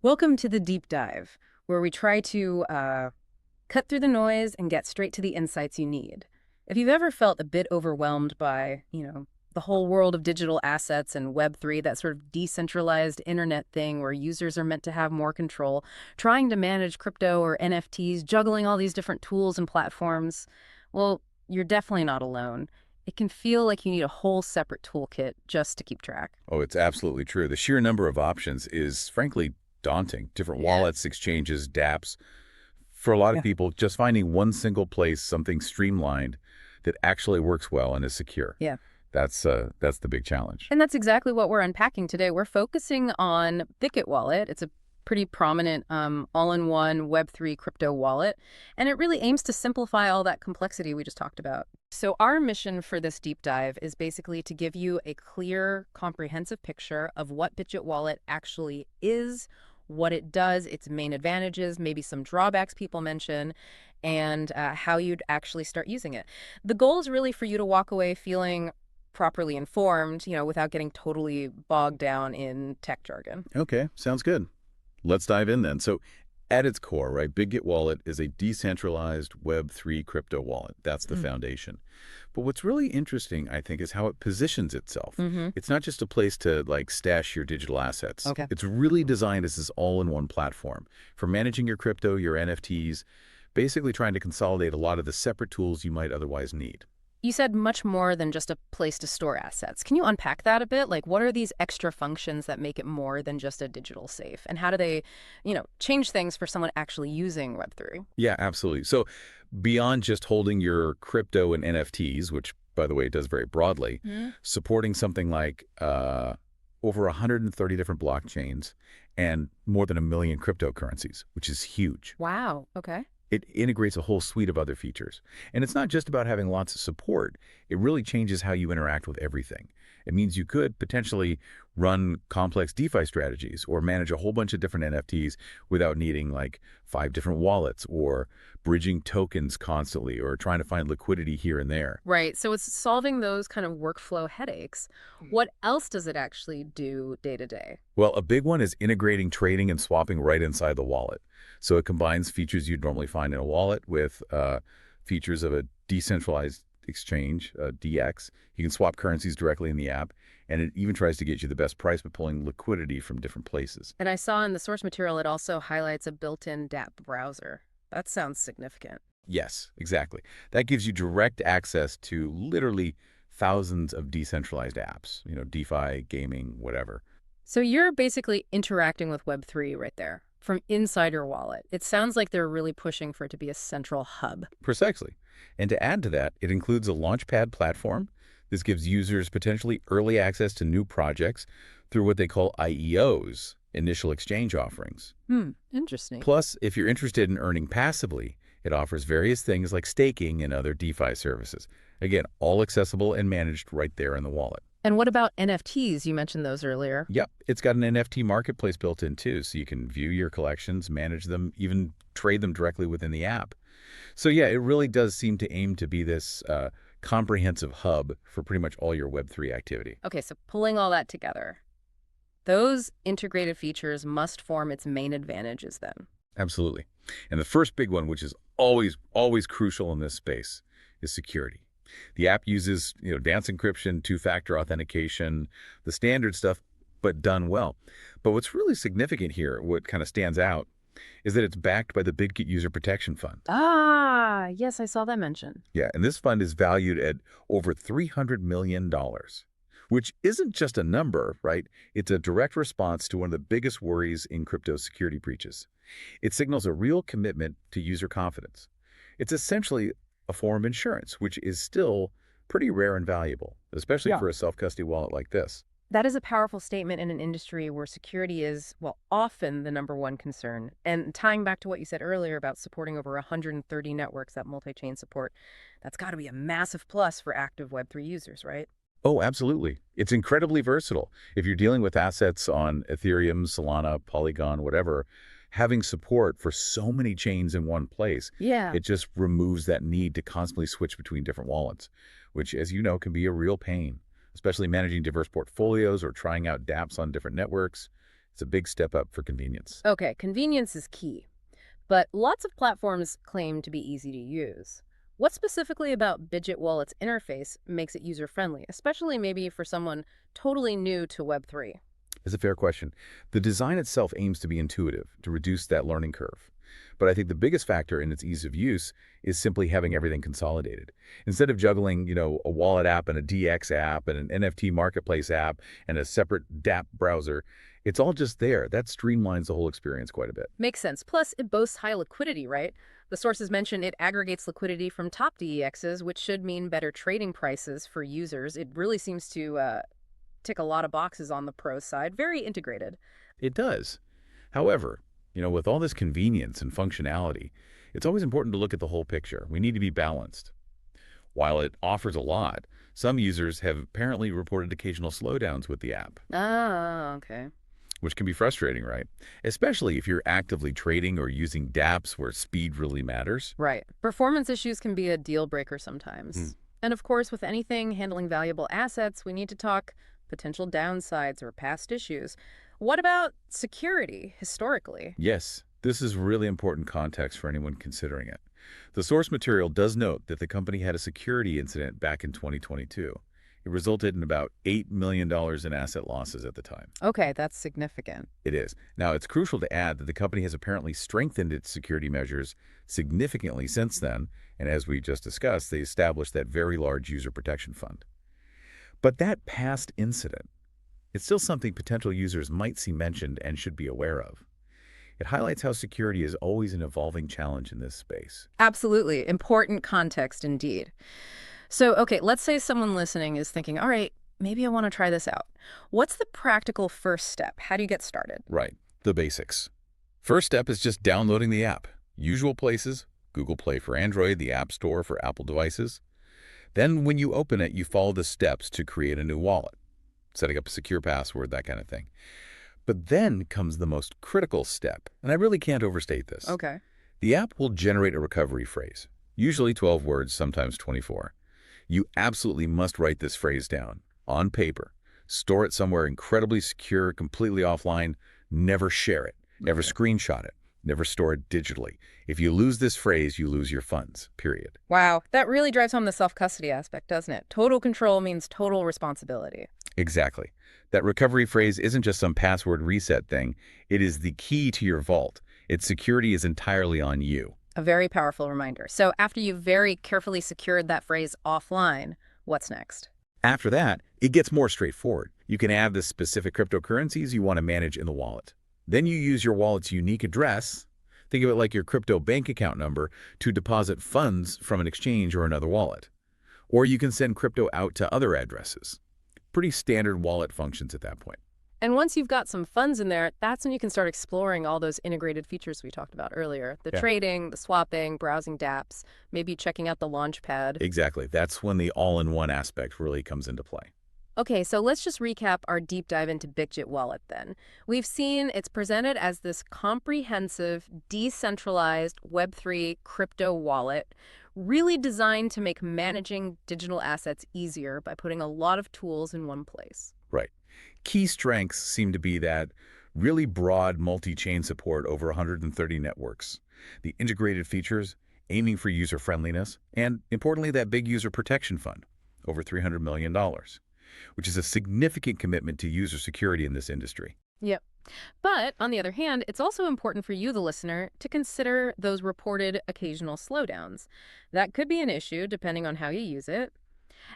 Welcome to the deep dive, where we try to cut through the noise and get straight to the insights you need. If you've ever felt a bit overwhelmed by, the whole world of digital assets and Web3, that sort of decentralized internet thing where users are meant to have more control, trying to manage crypto or NFTs, juggling all these different tools and platforms, well, you're definitely not alone. It can feel like you need a whole separate toolkit just to keep track. Oh, it's absolutely true. The sheer number of options is frankly daunting. Different Yeah. wallets, exchanges, dApps. For a lot of people, just finding one single place, something streamlined that actually works well and is secure. Yeah. That's the big challenge. And that's exactly what we're unpacking today. We're focusing on Bitget Wallet. It's a pretty prominent all-in-one Web3 crypto wallet, and it really aims to simplify all that complexity we just talked about. So our mission for this deep dive is basically to give you a clear, comprehensive picture of what Bitget Wallet actually is, what it does, its main advantages, maybe some drawbacks people mention, and how you'd actually start using it. The goal is really for you to walk away feeling properly informed, without getting totally bogged down in tech jargon. Okay, sounds good. Let's dive in then. So at its core, right, Bitget Wallet is a decentralized Web3 crypto wallet. That's the foundation. But what's really interesting, I think, is how it positions itself. Mm-hmm. It's not just a place to like stash your digital assets. Okay. It's really designed as this all-in-one platform for managing your crypto, your NFTs, basically trying to consolidate a lot of the separate tools you might otherwise need. You said much more than just a place to store assets. Can you unpack that a bit? Like, what are these extra functions that make it more than just a digital safe? And how do they, change things for someone actually using Web3? Yeah, absolutely. So beyond just holding your crypto and NFTs, which, by the way, it does very broadly, Mhm. supporting something like over 130 different blockchains and more than 1 million cryptocurrencies, which is huge. Wow. Okay. It integrates a whole suite of other features. And it's not just about having lots of support. It really changes how you interact with everything. It means you could potentially run complex DeFi strategies or manage a whole bunch of different NFTs without needing like 5 different wallets or bridging tokens constantly or trying to find liquidity here and there. Right. So it's solving those kind of workflow headaches. What else does it actually do day to day? Well, a big one is integrating trading and swapping right inside the wallet. So it combines features you'd normally find in a wallet with features of a decentralized exchange, DX. You can swap currencies directly in the app, and it even tries to get you the best price by pulling liquidity from different places. And I saw in the source material it also highlights a built-in dApp browser. That sounds significant. Yes, exactly. That gives you direct access to literally thousands of decentralized apps, DeFi, gaming, whatever. So you're basically interacting with Web3 right there from inside your wallet. It sounds like they're really pushing for it to be a central hub. Precisely. And to add to that, it includes a launchpad platform. This gives users potentially early access to new projects through what they call IEOs, initial exchange offerings. Interesting. Plus, if you're interested in earning passively, it offers various things like staking and other DeFi services. Again, all accessible and managed right there in the wallet. And what about NFTs? You mentioned those earlier. Yep, it's got an NFT marketplace built in too, so you can view your collections, manage them, even trade them directly within the app. So yeah, it really does seem to aim to be this comprehensive hub for pretty much all your Web3 activity. Okay, so pulling all that together, those integrated features must form its main advantages then. Absolutely. And the first big one, which is always crucial in this space, is security. The app uses, advanced encryption, two-factor authentication, the standard stuff, but done well. But what's really significant here, what kind of stands out, is that it's backed by the Bitget User Protection Fund. Ah, yes, I saw that mentioned. Yeah, and this fund is valued at over $300 million, which isn't just a number, right? It's a direct response to one of the biggest worries in crypto security breaches. It signals a real commitment to user confidence. It's essentially a form of insurance, which is still pretty rare and valuable, especially Yeah. for a self-custody wallet like this. That is a powerful statement in an industry where security is, well, often the number one concern. And tying back to what you said earlier about supporting over 130 networks that multi-chain support, that's got to be a massive plus for active Web3 users, right? Oh, absolutely. It's incredibly versatile. If you're dealing with assets on Ethereum, Solana, Polygon, whatever, having support for so many chains in one place, Yeah. it just removes that need to constantly switch between different wallets, which, as you know, can be a real pain, especially managing diverse portfolios or trying out dApps on different networks. It's a big step up for convenience. Okay, convenience is key. But lots of platforms claim to be easy to use. What specifically about Bitget Wallet's interface makes it user-friendly, especially maybe for someone totally new to Web3? It's a fair question. The design itself aims to be intuitive, to reduce that learning curve. But I think the biggest factor in its ease of use is simply having everything consolidated. Instead of juggling, a wallet app and a DX app and an NFT marketplace app and a separate dApp browser, it's all just there. That streamlines the whole experience quite a bit. Makes sense. Plus, it boasts high liquidity, right? The sources mention it aggregates liquidity from top DEXs, which should mean better trading prices for users. It really seems to tick a lot of boxes on the pro side. Very integrated. It does. However, with all this convenience and functionality, it's always important to look at the whole picture. We need to be balanced. While it offers a lot, some users have apparently reported occasional slowdowns with the app, Ah, okay. which can be frustrating, right? Especially if you're actively trading or using dApps where speed really matters. Right. Performance issues can be a deal breaker sometimes. And of course, with anything handling valuable assets, we need to talk potential downsides or past issues. What about security historically? Yes, this is really important context for anyone considering it. The source material does note that the company had a security incident back in 2022. It resulted in about $8 million in asset losses at the time. Okay, that's significant. It is. Now, it's crucial to add that the company has apparently strengthened its security measures significantly since then, and as we just discussed, they established that very large user protection fund. But that past incident, it's still something potential users might see mentioned and should be aware of. It highlights how security is always an evolving challenge in this space. Absolutely. Important context indeed. So, okay, let's say someone listening is thinking, all right, maybe I want to try this out. What's the practical first step? How do you get started? Right, the basics. First step is just downloading the app. Usual places: Google Play for Android, the App Store for Apple devices. Then when you open it, you follow the steps to create a new wallet, setting up a secure password, that kind of thing. But then comes the most critical step, and I really can't overstate this. Okay. The app will generate a recovery phrase, usually 12 words, sometimes 24. You absolutely must write this phrase down, on paper. Store it somewhere incredibly secure, completely offline. Never share it. Never screenshot it. Never store it digitally. If you lose this phrase, you lose your funds, period. Wow, that really drives home the self-custody aspect, doesn't it? Total control means total responsibility. Exactly. That recovery phrase isn't just some password reset thing. It is the key to your vault. Its security is entirely on you. A very powerful reminder. So after you've very carefully secured that phrase offline, what's next? After that, it gets more straightforward. You can add the specific cryptocurrencies you want to manage in the wallet. Then you use your wallet's unique address, think of it like your crypto bank account number, to deposit funds from an exchange or another wallet. Or you can send crypto out to other addresses. Pretty standard wallet functions at that point. And once you've got some funds in there, that's when you can start exploring all those integrated features we talked about earlier. The trading, the swapping, browsing dApps, maybe checking out the Launchpad. Exactly. That's when the all-in-one aspect really comes into play. Okay, so let's just recap our deep dive into Bitget Wallet then. We've seen it's presented as this comprehensive, decentralized Web3 crypto wallet, really designed to make managing digital assets easier by putting a lot of tools in one place. Right. Key strengths seem to be that really broad multi-chain support over 130 networks, the integrated features aiming for user-friendliness, and importantly, that big user protection fund, over $300 million, which is a significant commitment to user security in this industry. Yep. But on the other hand, it's also important for you, the listener, to consider those reported occasional slowdowns. That could be an issue depending on how you use it.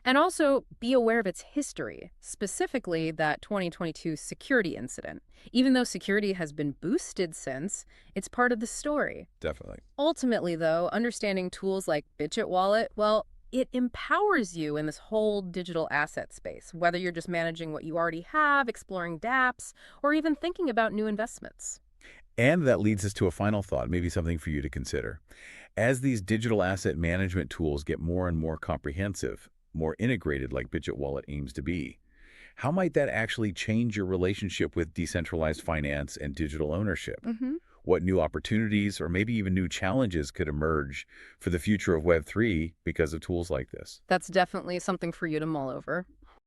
And also be aware of its history, specifically that 2022 security incident. Even though security has been boosted since, it's part of the story. Definitely. Ultimately, though, understanding tools like Bitget Wallet, well, it empowers you in this whole digital asset space, whether you're just managing what you already have, exploring dApps, or even thinking about new investments. And that leads us to a final thought, maybe something for you to consider. As these digital asset management tools get more and more comprehensive, more integrated like Bitget Wallet aims to be, how might that actually change your relationship with decentralized finance and digital ownership? What new opportunities or maybe even new challenges could emerge for the future of Web3 because of tools like this? That's definitely something for you to mull over.